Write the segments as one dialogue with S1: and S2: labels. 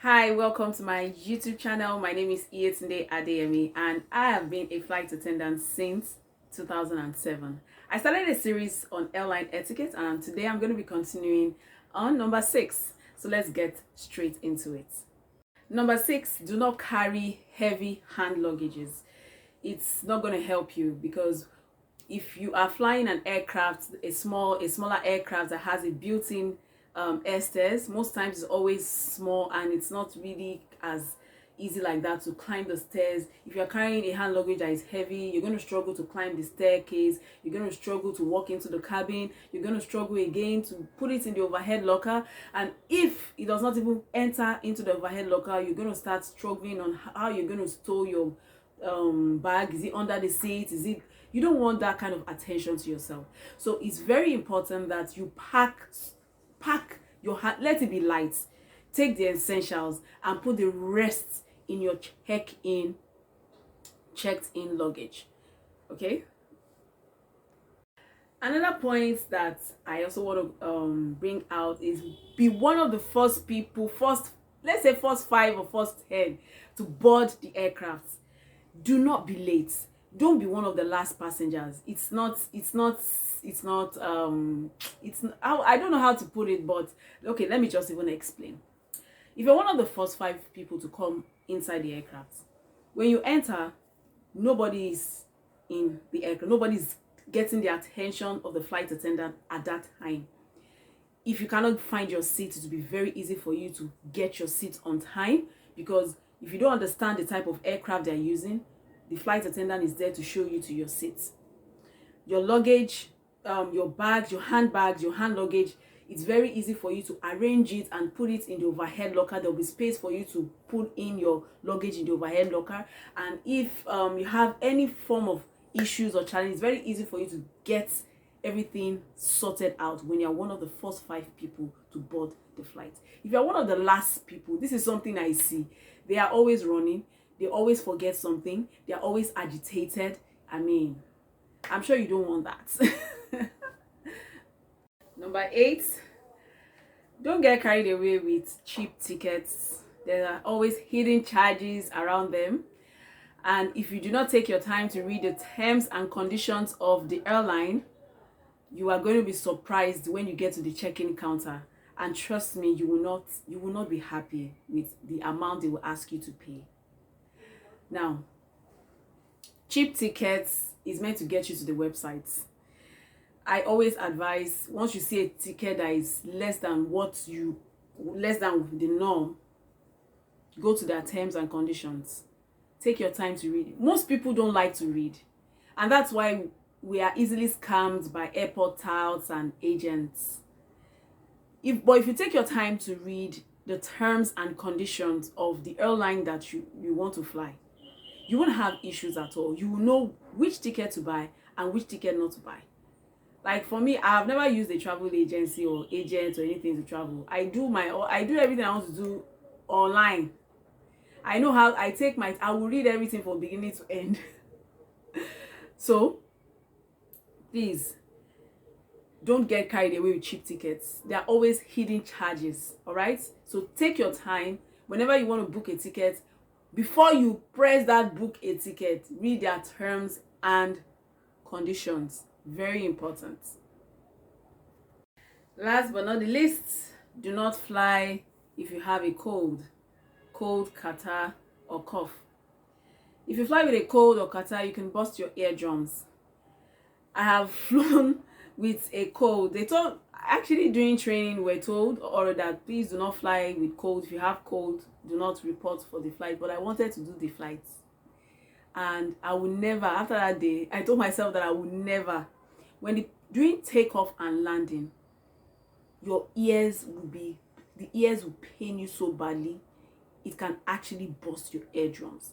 S1: Hi, welcome to my YouTube channel. My name is Yetunde Adeyemi and I have been a flight attendant since 2007. I started a series on airline etiquette and today I'm going to be continuing on number 6. So let's get straight into it. Number 6, do not carry heavy hand luggages. It's not going to help you because if you are flying an aircraft, a smaller aircraft that has a built-in air stairs, most times it's always small and it's not really as easy like that to climb the stairs. If you're carrying a hand luggage that is heavy, you're going to struggle to climb the staircase, you're going to struggle to walk into the cabin, you're going to struggle again to put it in the overhead locker, and if it does not even enter into the overhead locker, you're going to start struggling on how you're going to store your bag. Is it under the seat? Is it, you don't want that kind of attention to yourself. So it's very important that you pack your hand, let it be light, take the essentials and put the rest in your checked in luggage. Okay, another point that I also want to bring out is be one of the first people, let's say first 5 or first 10 to board the aircraft. Do not be late. Don't be one of the last passengers. I don't know how to put it, but okay, let me just even explain. If you're one of the first 5 people to come inside the aircraft, when you enter, nobody is in the aircraft, nobody's getting the attention of the flight attendant at that time. If you cannot find your seat, it will be very easy for you to get your seat on time, because if you don't understand the type of aircraft they're using, the flight attendant is there to show you to your seat. Your luggage, your bags, your handbags, your hand luggage, it's very easy for you to arrange it and put it in the overhead locker. There'll be space for you to put in your luggage in the overhead locker. And if you have any form of issues or challenge, it's very easy for you to get everything sorted out when you're one of the first 5 people to board the flight. If you're one of the last people, this is something I see. They are always running, they always forget something, they are always agitated. I mean, I'm sure you don't want that. Number 8, don't get carried away with cheap tickets. There are always hidden charges around them. And if you do not take your time to read the terms and conditions of the airline, you are going to be surprised when you get to the check-in counter. And trust me, you will not be happy with the amount they will ask you to pay. Now, cheap tickets is meant to get you to the websites. I always advise, once you see a ticket that is less than the norm, go to their terms and conditions. Take your time to read it. Most people don't like to read, and that's why we are easily scammed by airport touts and agents. But if you take your time to read the terms and conditions of the airline that you want to fly, you won't have issues at all. You will know which ticket to buy and which ticket not to buy. Like for me, I've never used a travel agency or agent or anything to travel. I do everything I want to do online. I know how I will read everything from beginning to end. So please don't get carried away with cheap tickets. There are always hidden charges. All right, so take your time whenever you want to book a ticket. Before you press that book a ticket, read their terms and conditions. Very important. Last but not the least, do not fly if you have a cold, catarrh, or cough. If you fly with a cold or catarrh, you can burst your eardrums. I have flown with a cold. They told, actually during training, we're told or that please do not fly with cold. If you have cold, do not report for the flight. But I wanted to do the flights, and I will never, after that day, I told myself that I would never, during takeoff and landing, the ears will pain you so badly, it can actually burst your eardrums.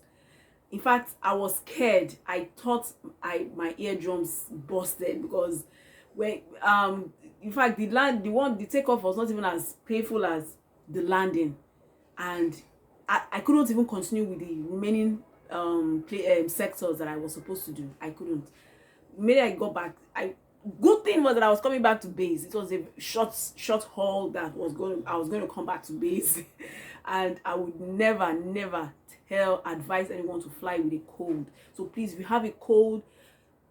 S1: In fact, I was scared. I thought my eardrums busted because when in fact the takeoff was not even as painful as the landing, and I couldn't even continue with the remaining sectors that I was supposed to do. I couldn't. Maybe I got back. good thing was that I was coming back to base. It was a short haul that I was going to come back to base. And I would never advise anyone to fly with a cold. So please, if you have a cold,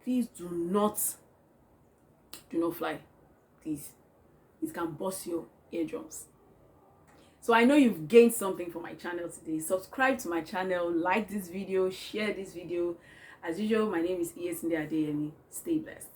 S1: please do not fly. Please, it can burst your eardrums. So I know you've gained something from my channel today. Subscribe to my channel, like this video, share this video. As usual, my name is Iyesinde Adeyemi. Stay blessed.